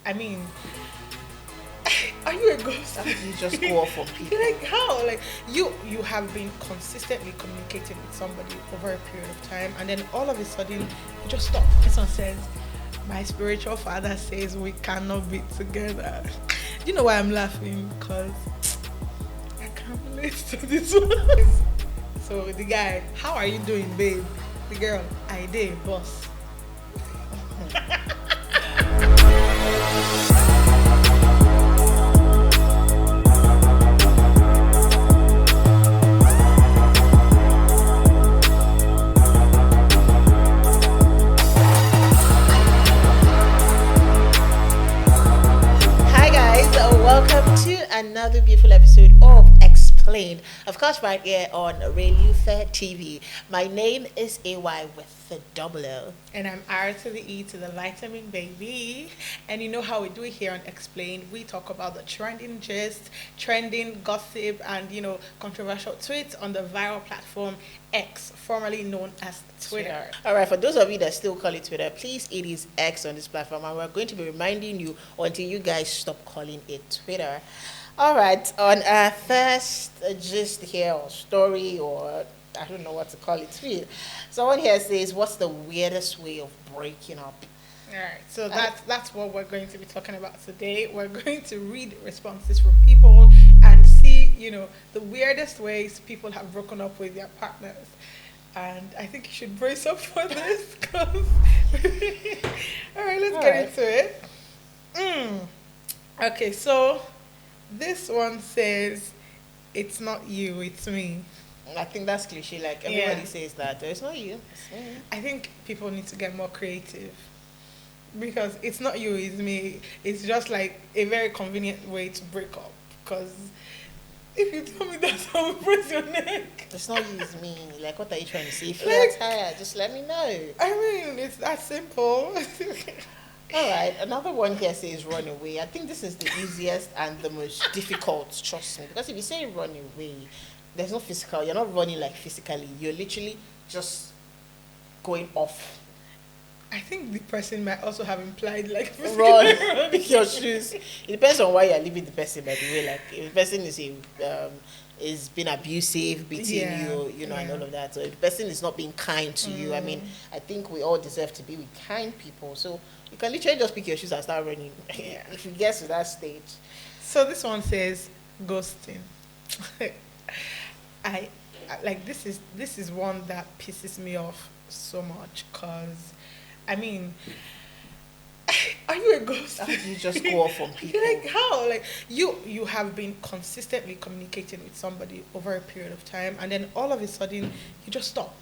I mean, are you a ghost? How do you just go off on people? Like how? Like you have been consistently communicating with somebody over a period of time, and then all of a sudden you just stop. This one says, "My spiritual father says we cannot be together." You know why I'm laughing? Because I can't relate to this one. So the guy, how are you doing, babe? The girl, I did, boss. Hi guys, welcome to another beautiful episode of XPlained. Of course, right here on Relufe TV. My name is AY with the double O. And I'm R to the E to the vitamin baby. And you know how we do it here on Explain. We talk about the trending gist, trending gossip, and controversial tweets on the viral platform X, formerly known as Twitter. Alright, for those of you that still call it Twitter, please, it is X on this platform, and we're going to be reminding you until you guys stop calling it Twitter. Alright, on our first gist here, or story, or I don't know what to call it, tweet. Someone here says, what's the weirdest way of breaking up? All right, so that's what we're going to be talking about today. We're going to read responses from people and see, the weirdest ways people have broken up with their partners. And I think you should brace up for this. All right, let's get into it. Okay, so this one says, "It's not you, it's me." I think that's cliche. Like everybody says that. It's not you. It's me. I think people need to get more creative because it's not you, it's me. It's just like a very convenient way to break up. Because if you tell me that's how we press your neck, It's not you, it's me. Like, what are you trying to say? If Like- you're tired, just let me know. I mean, it's that simple. All right, another one here says run away. I think this is the easiest and the most difficult, trust me. Because if you say run away, there's no physical. You're not running like physically. You're literally just going off. I think the person might also have implied like Run, pick your shoes. It depends on why you're leaving the person, by the way. Like, if the person is being abusive, beating you, and all of that. So if the person is not being kind to you, I mean, I think we all deserve to be with kind people. So you can literally just pick your shoes and start running. If you get to that stage. So this one says ghosting. I like this is one that pisses me off so much because I mean, are you a ghost? How do you just go off on people? Like how? Like you have been consistently communicating with somebody over a period of time, and then all of a sudden you just stop.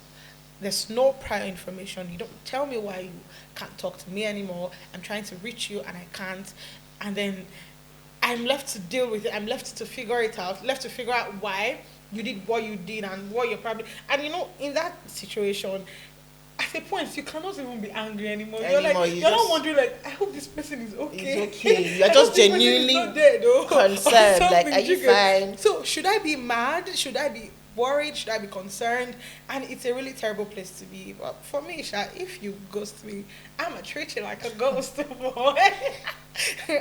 There's no prior information. You don't tell me why you can't talk to me anymore. I'm trying to reach you and I can't, and then I'm left to deal with it. I'm left to figure it out. Left to figure out why you did what you did and what you're probably. And in that situation, at a point you cannot even be angry anymore. You're not wondering like, I hope this person is okay. It's okay. You're just genuinely concerned. Like, are you fine? So should I be mad? Should I be worried? Should I be concerned? And it's a really terrible place to be. But for me, Sha, if you ghost me, I'ma treat you like a ghost, boy.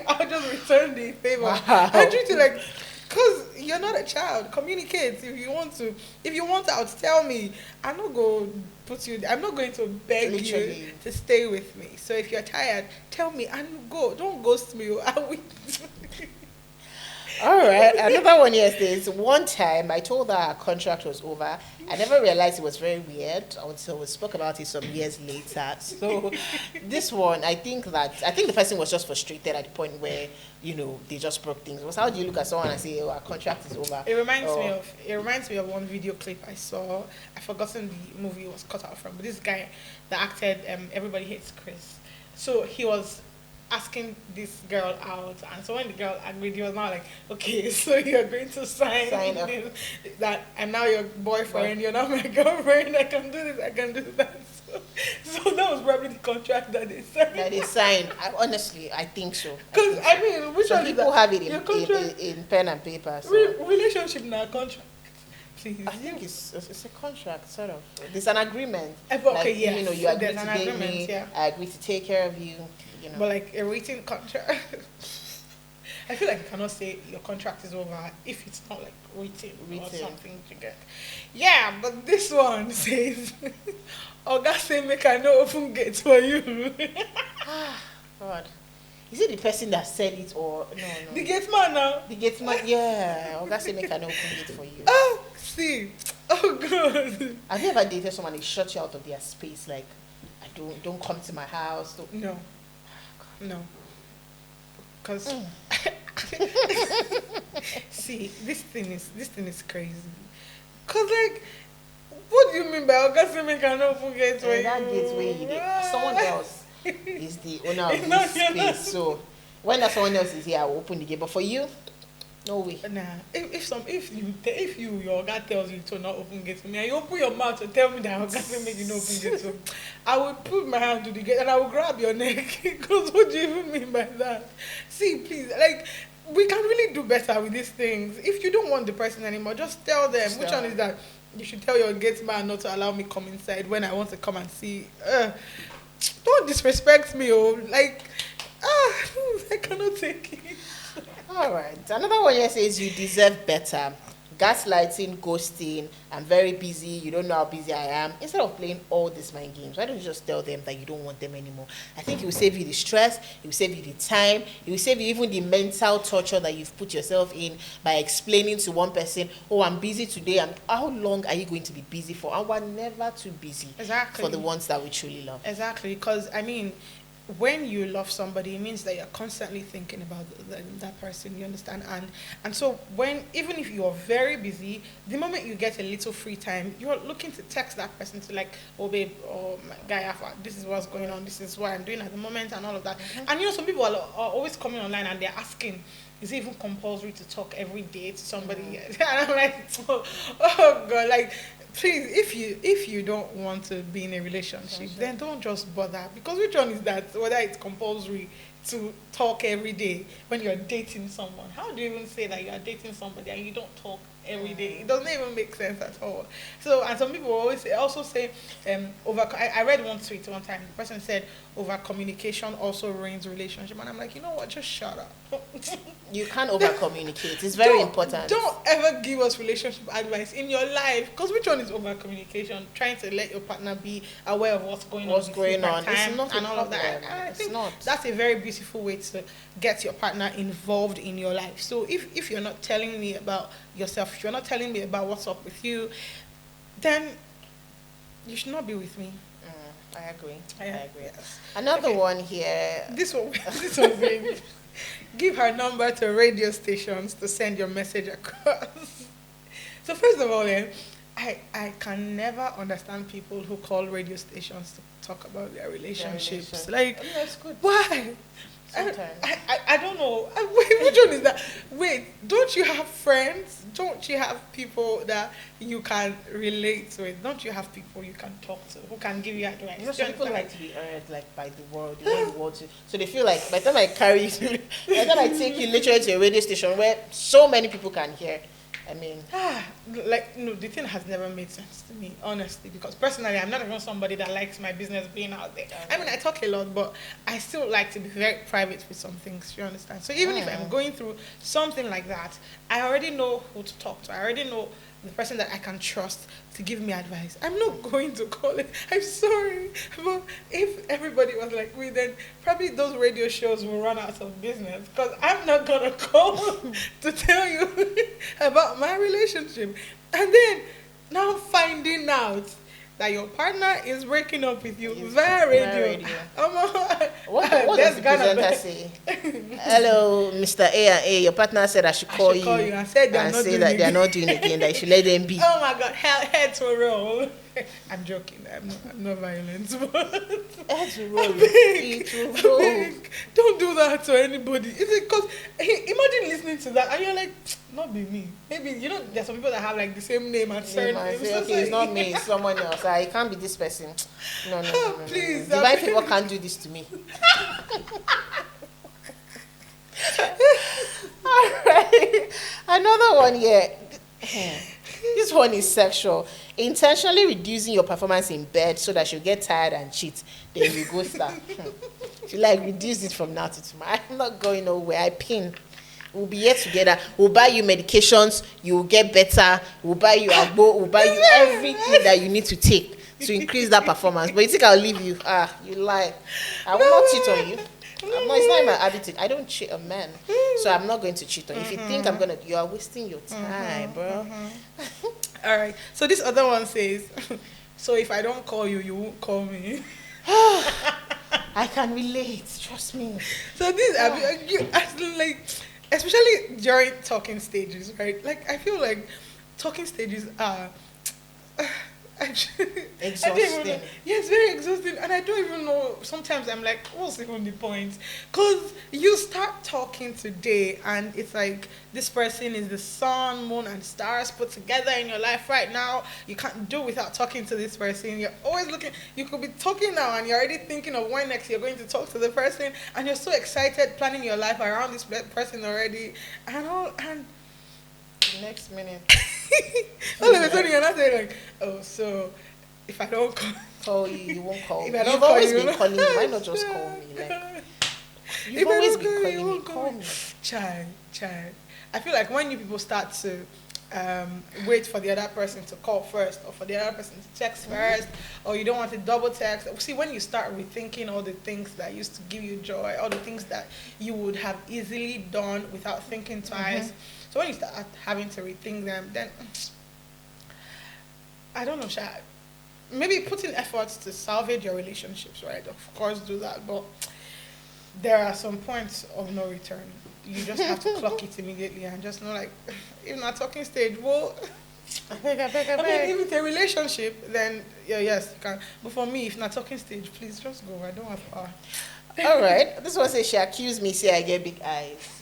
I'll just return the favor. Wow. I treat you like, because you're not a child. Communicate if you want to. If you want out, tell me. I'm not going to beg Literally. you to stay with me. So if you're tired, tell me and you go. Don't ghost me. I will. All right, another one here says, one time I told her our contract was over. I never realized it was very weird until we spoke about it some years later. So this one, I think the person was just frustrated at the point where, they just broke things. How do you look at someone and say, oh, our contract is over? It reminds me of one video clip I saw. I've forgotten the movie it was cut out from, but this guy that acted Everybody Hates Chris. So he was asking this girl out, and so when the girl agreed, he was now like, okay, so you're going to sign up. that I'm now your boyfriend, you're now my girlfriend, I can do this, I can do that. So that was probably the contract that they signed. Honestly, I think so. Because I mean, which some one people have it in pen and paper. So. Relationship now contract. Please. I think it's a contract, sort of. There's an agreement. Okay, yes. You agree There's to an date agreement, me. yeah. I agree to take care of you. you know. But like a written contract, I feel like you cannot say your contract is over if it's not like written or something to get. Yeah, but this one says, Oga say make I no open gate for you. God. Is it the person that said it or no? The gate man now. The gate man, yeah. Oga say make I no open gate for you. Oh, see. Oh God. Have you ever dated someone and shut you out of their space? Like, I don't come to my house. Don't. No. No. Cause see, this thing is crazy. Cause like, what do you mean by Oga say make I no open gate for you? That gateway, someone else is the owner of this space. So when that someone else is here, I will open the gate. But for you, no way. Nah. If your Oga tells you to not open gate for me, and you open your mouth to tell me that Oga say make you not open gate for me, I will put my hand to the gate and I will grab your neck. Because what do you even mean by that? See, please, like, we can really do better with these things. If you don't want the person anymore, just tell them. Which one is that? You should tell your gate man not to allow me come inside when I want to come and see. Don't disrespect me, oh. Like, I cannot take it. All right. Another one here says you deserve better. Gaslighting, ghosting, I'm very busy, you don't know how busy I am. Instead of playing all these mind games, why don't you just tell them that you don't want them anymore? I think it will save you the stress, it will save you the time, it will save you even the mental torture that you've put yourself in by explaining to one person, oh, I'm busy today, and how long are you going to be busy for? And we're never too busy. Exactly. For the ones that we truly love. Exactly, because I mean, when you love somebody, it means that you're constantly thinking about that person, you understand? And so even if you're very busy, the moment you get a little free time, you're looking to text that person to like, oh babe, oh my guy, this is what's going on, this is what I'm doing at the moment and all of that. Mm-hmm. And you know, some people are always coming online and they're asking, is it even compulsory to talk every day to somebody? Mm-hmm. And I'm like, oh God, like, please, if you don't want to be in a relationship, then don't just bother. Because which one is that? Whether it's compulsory to talk every day when you're dating someone. How do you even say that you are dating somebody and you don't talk every day? It doesn't even make sense at all. So, and some people also say, I read one tweet one time. The person said, over communication also ruins relationship. And I'm like, you know what? Just shut up. You can't over communicate. It's very important. Don't ever give us relationship advice in your life. Because which one is over communication? Trying to let your partner be aware of what's going on. It's not and all of that. I think that's a very beautiful way to get your partner involved in your life. So if you're not telling me about yourself, if you're not telling me about what's up with you, then you should not be with me. I agree. Yes. Another one here. This one baby. Give her number to radio stations to send your message across. So first of all, I can never understand people who call radio stations to talk about their relationships. Like, that's good. Why? Sometimes. I don't know. Which one is that? Wait, don't you have friends? Don't you have people that you can relate with? Don't you have people you can talk to who can give you advice? You know, some people like to be heard like by the world. They want the world to. So they feel like by the time I carry you, by the time I take you literally to a radio station where so many people can hear. I mean, the thing has never made sense to me, honestly, because personally, I'm not even somebody that likes my business being out there. I mean, I talk a lot, but I still like to be very private with some things, you understand? So even if I'm going through something like that, I already know who to talk to. I already know the person that I can trust to give me advice. I'm not going to call it. I'm sorry. But if everybody was like me, then probably those radio shows will run out of business because I'm not going to call to tell you about my relationship. And then now finding out that your partner is breaking up with you via radio. What does the presenter say? Hello, Mr. A and A. Your partner said I should call you and say that they are not doing it again. That you should let them be. Oh my God, heads will roll. I'm joking. I'm not violent, but heads will roll. It will roll. Don't do that to anybody. Is it because imagine listening to that and you're like, not be me. Maybe there's some people that have like the same name and surname. Okay, it's not me, it's someone else. I can't be this person. No. Please. Divine people can't do this to me. Alright. Another one here. This one is sexual. Intentionally reducing your performance in bed so that she'll get tired and cheat. Then you go start. If you like, reduce it from now to tomorrow. I'm not going nowhere. I pin. We'll be here together. We'll buy you medications. You'll get better. We'll buy you agbo. We'll buy you everything that you need to take to increase that performance. But you think I'll leave you? You lie. I will not cheat on you. I'm not, it's not in my attitude. I don't cheat on men. So I'm not going to cheat on you. If you think I'm going to, you are wasting your time, bro. All right. So this other one says, so if I don't call you, you won't call me. I can relate. Trust me. So this, like, especially during talking stages, right? Like, I feel like talking stages are Exhausting. Yeah, it's very exhausting, and I don't even know. Sometimes I'm like, what's even the point? Because you start talking today, and it's like this person is the sun, moon, and stars put together in your life right now. You can't do without talking to this person. You're always looking. You could be talking now, and you're already thinking of when next you're going to talk to the person, and you're so excited planning your life around this person already, and all and. Next minute. All of a sudden you're not saying like, oh, so if I don't call you, you won't call me. If I don't You've call always you, been calling me. Why not just call me? Like, you've always been calling me. Call me. Child. I feel like when you people start to wait for the other person to call first, or for the other person to text first, or you don't want to double text. See, when you start rethinking all the things that used to give you joy, all the things that you would have easily done without thinking twice. So when you start having to rethink them, then I don't know, maybe put in efforts to salvage your relationships, right? Of course, do that, but there are some points of no return. You just have to clock it immediately and just know, like, even at talking stage, well, I mean, if it's a relationship, then yes, you can. But for me, if not talking stage, please just go. I don't have power. All right. This one says she accused me, say I get big eyes.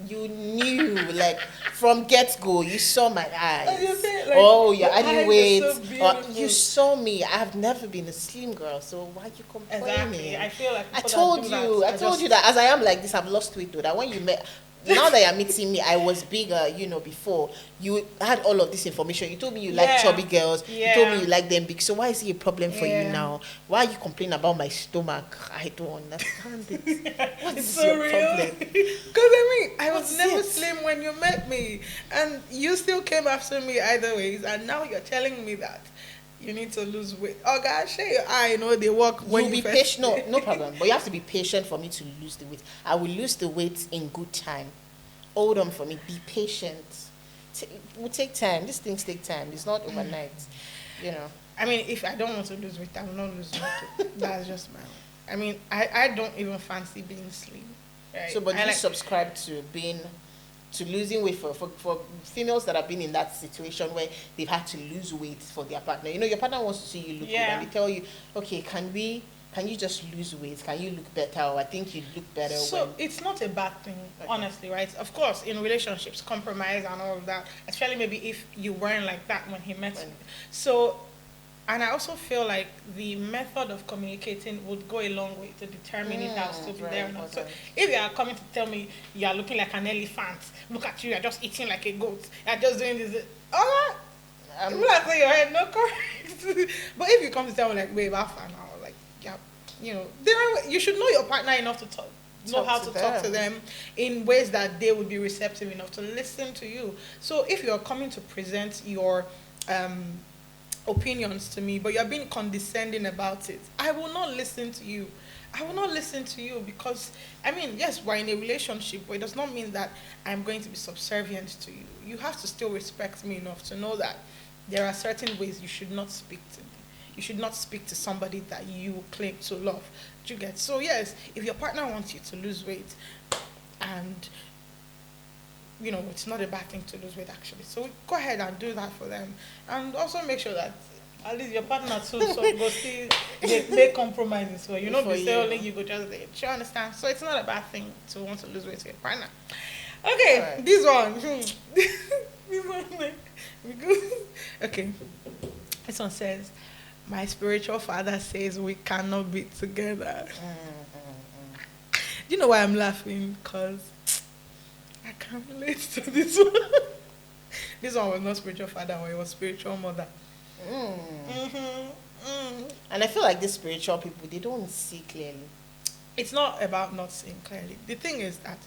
You knew, like, from get-go, you saw my eyes. You're adding weight. You saw me. I have never been a slim girl, so why are you complaining? Exactly. I feel like I told you that as I am like this, I've lost weight, though. That when you met, now that you're meeting me, I was bigger, before. You had all of this information. You told me you like chubby girls. You told me you like them big. So why is it a problem for you now? Why are you complaining about my stomach? I don't understand it. What is so your real. problem? Because I was never slim when you met me, and you still came after me either ways, and now you're telling me that you need to lose weight. Oh gosh, I know they work when you be patient. No problem. But you have to be patient for me to lose the weight. I will lose the weight in good time. Hold on for me. Be patient. It will take time. These things take time. It's not overnight. I mean, if I don't want to lose weight, I will not lose weight. That's just my own. I mean, I don't even fancy being slim. Right? So, but do you subscribe to losing weight for females that have been in that situation where they've had to lose weight for their partner? Your partner wants to see you look good, and they tell you, okay, can you just lose weight? Can you look better? Or I think you look better. So it's not a bad thing, honestly, right? Of course, in relationships, compromise and all of that, especially maybe if you weren't like that when he met you. So, and I also feel like the method of communicating would go a long way to determine if I'll still be there or not. So if you are coming to tell me you are looking like an elephant, look at you, you're just eating like a goat, you're just doing this, all that, will I say your head no correct? But if you come to tell me like, babe, I'll find out, like, yeah, you should know your partner enough to know how to talk to them in ways that they would be receptive enough to listen to you. So if you're coming to present your opinions to me, but you're being condescending about it, I will not listen to you. I will not listen to you because, I mean, yes, we're in a relationship, but it does not mean that I'm going to be subservient to you. You have to still respect me enough to know that there are certain ways you should not speak to me. You should not speak to somebody that you claim to love. Do you get? So yes, if your partner wants you to lose weight, and it's not a bad thing to lose weight actually. So go ahead and do that for them, and also make sure that at least your partner too. So go see they compromises for you. Be say only you go just there. Do you understand? So it's not a bad thing to want to lose weight to your partner. Okay, right. This one. This one. Okay, this one says, my spiritual father says we cannot be together. Do you know why I'm laughing? Because I can't relate to this one. This one was not spiritual father, it was spiritual mother. And I feel like these spiritual people, they don't see clearly. it's not about not seeing clearly. The thing is that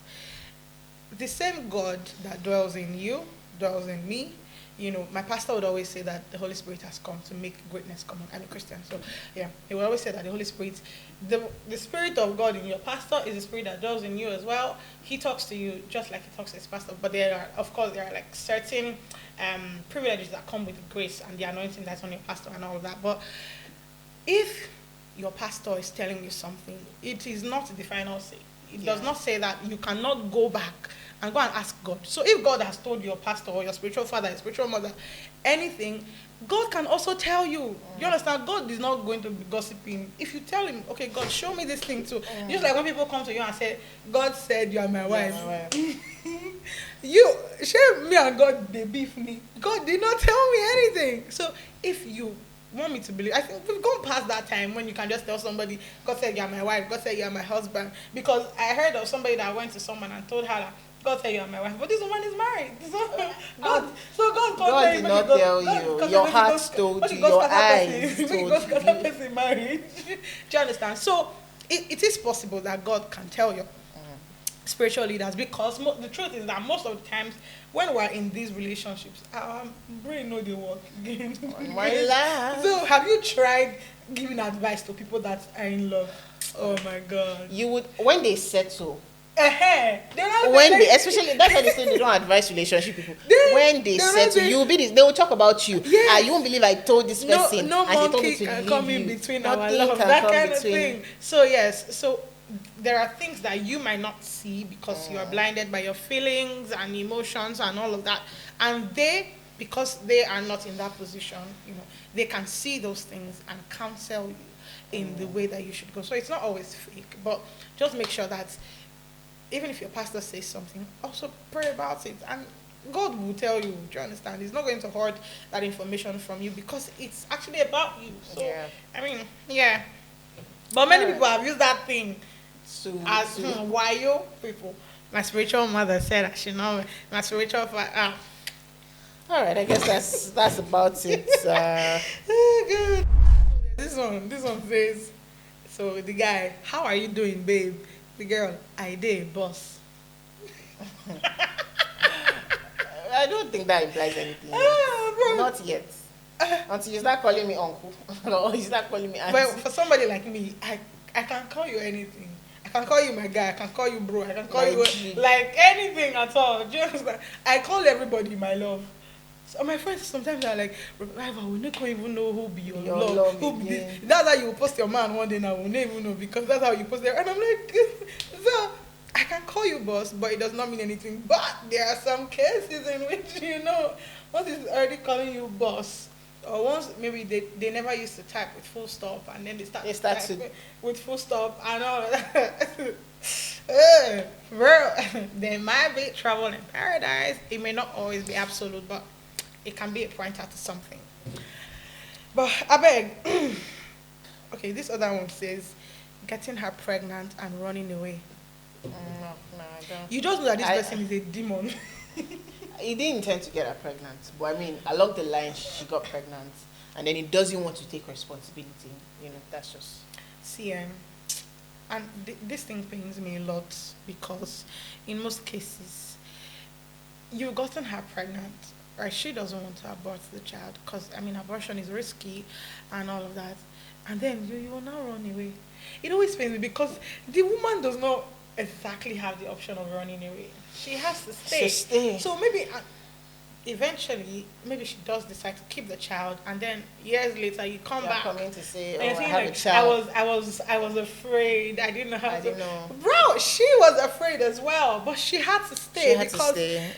the same God that dwells in you dwells in me. You know, my pastor would always say that the Holy Spirit has come to make greatness common. I'm a Christian, so yeah, he would always say that the Holy Spirit, the Spirit of God in your pastor is the Spirit that dwells in you as well. He talks to you just like he talks to his pastor, but there are, of course, there are like certain privileges that come with grace and the anointing that's on your pastor and all of that. But if your pastor is telling you something, it is not the final say. It does not say that you cannot go back and go and ask God. So if God has told your pastor or your spiritual father, your spiritual mother, anything, God can also tell you. You understand? God is not going to be gossiping. If you tell him, okay, God, show me this thing too. Just like when people come to you and say, God said you are my wife. You, share me and God, they beef me. God did not tell me anything. So if you want me to believe, I think we've gone past that time when you can just tell somebody, God said you're my wife, God said you're my husband. Because I heard of somebody that went to someone and told her that God said you're my wife, but this woman is married. God did not tell you. Your heart told you. Your eyes told you. God got that person married. Do you understand? So it is possible that God can tell you spiritual leaders, because the truth is that most of the times when we're in these relationships, our brain know they work again. So have you tried giving advice to people that are in love? Oh my God. You would, when they settle. Especially that's why they say they don't advise relationship people. When they settle, you will be this, they will talk about you. You won't believe I told this person. No monkey can come in between our love. That kind of thing. So yes, so there are things that you might not see because you are blinded by your feelings and emotions and all of that. And they, because they are not in that position, you know, they can see those things and counsel you in the way that you should go. So it's not always fake, but just make sure that even if your pastor says something, also pray about it. And God will tell you, do you understand? He's not going to hoard that information from you because it's actually about you. So, I mean, yeah. But many people have used that thing as why you people. My spiritual mother said I should know. My spiritual father. All right, I guess that's about it. Good. This one says, so the guy, how are you doing, babe? The girl, I did, boss. I don't think that implies anything. Not yet. Until you start calling me uncle or you start calling me auntie. But for somebody like me, I can call you anything. I can call you my guy. I can call you bro. I can call you like anything at all. Do you understand? I call everybody my love. So my friends sometimes are like, Rival, we don't even know who be your love. Who be this. That's how you post your man one day now. We don't even know because that's how you post there. And I'm like, so I can call you boss, but it does not mean anything. But there are some cases in which, you know, once it's already calling you boss, or once maybe they never used to type with full stop and then they start to with full stop and all of that. Bro, there might be trouble in paradise. It may not always be absolute, but it can be a pointer to something. But I beg. Okay, this other one says getting her pregnant and running away. No, I don't. You just know that this person is a demon. He didn't intend to get her pregnant, but I mean, along the line, she got pregnant, and then he doesn't want to take responsibility. You know, that's just. See, and this thing pains me a lot because in most cases, you've gotten her pregnant, right? She doesn't want to abort the child because, I mean, abortion is risky and all of that. And then you will now run away. It always pains me because the woman does not exactly have the option of running away. She has to stay. So maybe eventually, maybe she does decide to keep the child, and then years later you come back. Coming to say, I have a child. I was afraid. I didn't know how to. didn't know. Bro, she was afraid as well, but she had to stay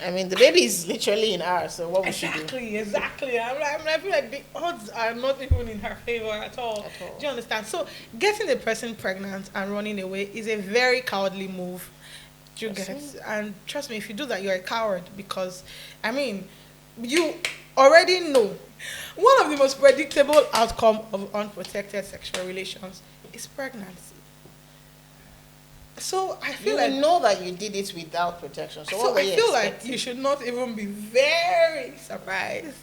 I mean, the baby is literally in her, so what would she do? Exactly. I feel like the odds are not even in her favor at all. Do you understand? So getting the person pregnant and running away is a very cowardly move. Do you get it? And trust me, if you do that, you're a coward because, I mean, you already know one of the most predictable outcomes of unprotected sexual relations is pregnancy. So I feel you know that you did it without protection. So what I feel like you should not even be very surprised.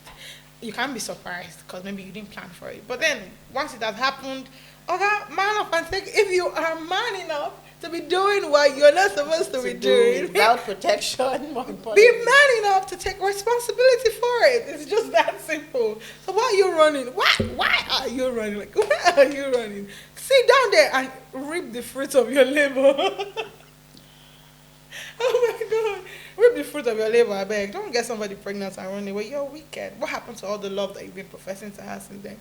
You can't be surprised because maybe you didn't plan for it. But then once it has happened, okay, man up and take. If you are man enough, to be doing what you're not supposed to be doing. Without protection, more important. Be man enough to take responsibility for it. It's just that simple. So why are you running? Why are you running? Like, why are you running? Sit down there and reap the fruits of your labor. Oh my God. Reap the fruit of your labor, I beg. Don't get somebody pregnant and run away. You're wicked. What happened to all the love that you've been professing to her since then?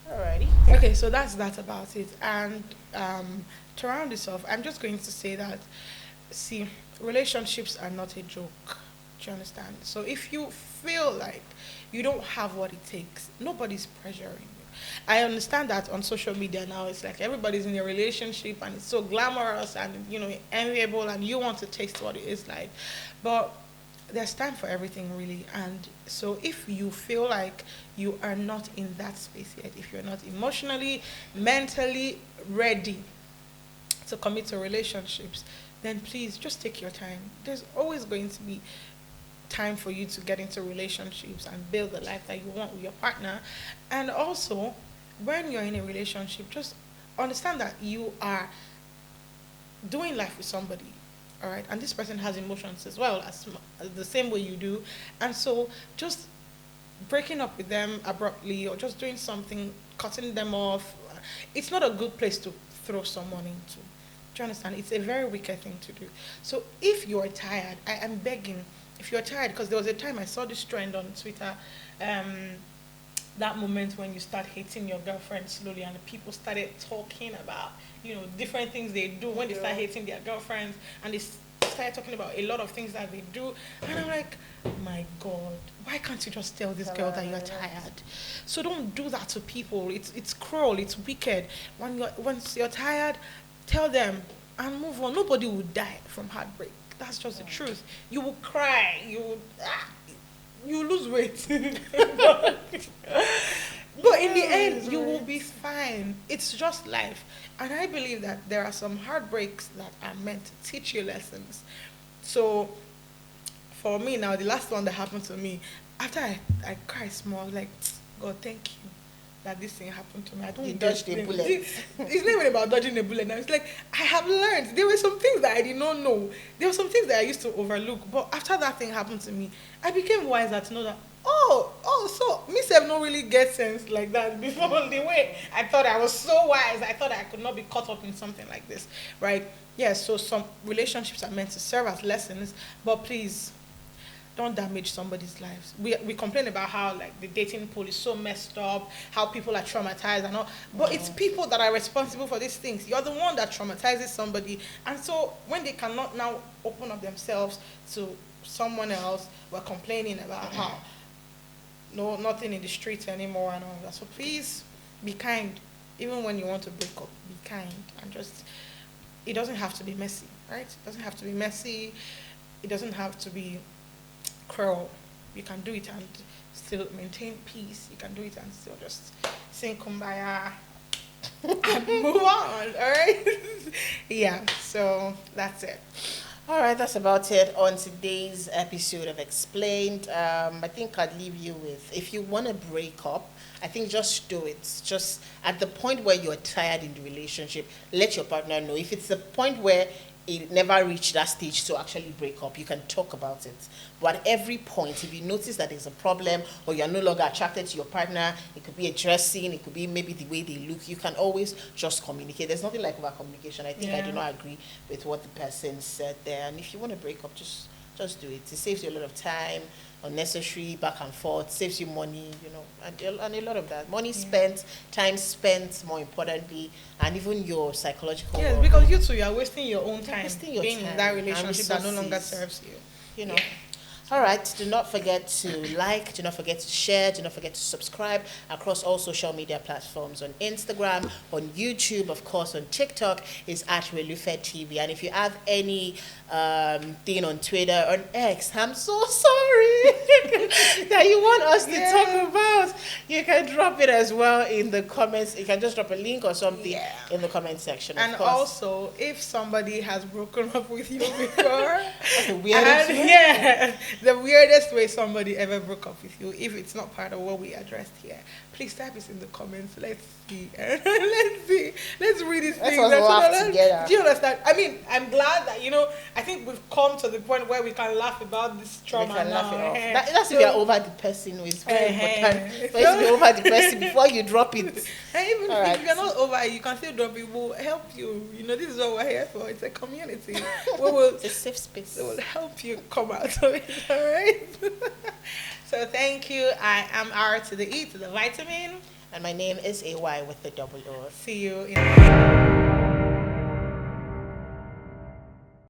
Alrighty. Okay, so that's that about it. And to round this off, I'm just going to say that, see, relationships are not a joke. Do you understand? So if you feel like you don't have what it takes, nobody's pressuring you. I understand that on social media now, it's like everybody's in a relationship and it's so glamorous and, you know, enviable, and you want to taste what it is like. But there's time for everything, really. And so if you feel like you are not in that space yet, if you're not emotionally, mentally ready to commit to relationships, then please just take your time. There's always going to be time for you to get into relationships and build the life that you want with your partner. And also, when you're in a relationship, just understand that you are doing life with somebody, all right? And this person has emotions as well, as the same way you do. And so just breaking up with them abruptly or just doing something, cutting them off, it's not a good place to throw someone into. Do you understand? It's a very wicked thing to do. So if you're tired, I am begging, if you're tired, because there was a time I saw this trend on Twitter, that moment when you start hating your girlfriend slowly and the people started talking about, you know, different things they do when they start hating their girlfriends, and they started talking about a lot of things that they do. And I'm like, my God, why can't you just tell this girl that you're tired? So don't do that to people. It's cruel, it's wicked. Once you're tired, tell them and move on. Nobody will die from heartbreak. That's just the truth. You will cry. You lose weight. But in the end, you will be fine. It's just life. And I believe that there are some heartbreaks that are meant to teach you lessons. So for me now, the last one that happened to me, after I cried small, I was like, God, thank you that this thing happened to me. I don't You dodged a bullet. It's not even about dodging a bullet now. It's like I have learned. There were some things that I did not know. There were some things that I used to overlook. But after that thing happened to me, I became wiser to know that, so myself don't really get sense like that before. The way I thought I was so wise, I thought I could not be caught up in something like this, right? Yeah, so some relationships are meant to serve as lessons, but please, don't damage somebody's lives. We complain about how like the dating pool is so messed up, how people are traumatized and all, but it's people that are responsible for these things. You're the one that traumatizes somebody, and so when they cannot now open up themselves to someone else, we're complaining about how nothing in the streets anymore and all that. So please be kind, even when you want to break up. Be kind and just. It doesn't have to be messy, right? It doesn't have to be messy. It doesn't have to be cruel. You can do it and still maintain peace. You can do it and still just sing kumbaya and move on, all right? Yeah, so that's it. All right, that's about it on today's episode of Explained. I think I'd leave you with, if you want to break up, I think just do it. Just at the point where you're tired in the relationship, let your partner know. If it's the point where it never reached that stage to actually break up, you can talk about it. But at every point, if you notice that there's a problem or you're no longer attracted to your partner, it could be a dressing, it could be maybe the way they look, you can always just communicate. There's nothing like over communication. I think I do not agree with what the person said there. And if you want to break up, just do it. It saves you a lot of time, unnecessary back and forth, saves you money, you know, and a lot of that. Money spent, time spent, more importantly, and even your psychological. Yes, because you two, you are wasting your own time being time in that relationship that no longer serves you. You know. All right, do not forget to like, do not forget to share, do not forget to subscribe across all social media platforms, on Instagram, on YouTube, of course, on TikTok is at Relufe TV. And if you have any thing on Twitter, on X, I'm so sorry, that you want us to talk about, you can drop it as well in the comments. You can just drop a link or something in the comment section. And also, if somebody has broken up with you before, The weirdest way somebody ever broke up with you, if it's not part of what we addressed here, please type it in the comments. Let's see. Let's see. Let's read this thing. Let's laugh together. Do you understand? I mean, I'm glad that, I think we've come to the point where we can laugh about this trauma We can now. laugh it off. That's if you're over the person, it's very important for you to be over the person before you drop it. And even All if right. you're not over it, you can still drop it. We'll help you. This is what we're here for. It's a community. We will, It's a safe space. it will help you come out of it. All right. So thank you. I am R to the E to the vitamin. And my name is AY with the double O. See you in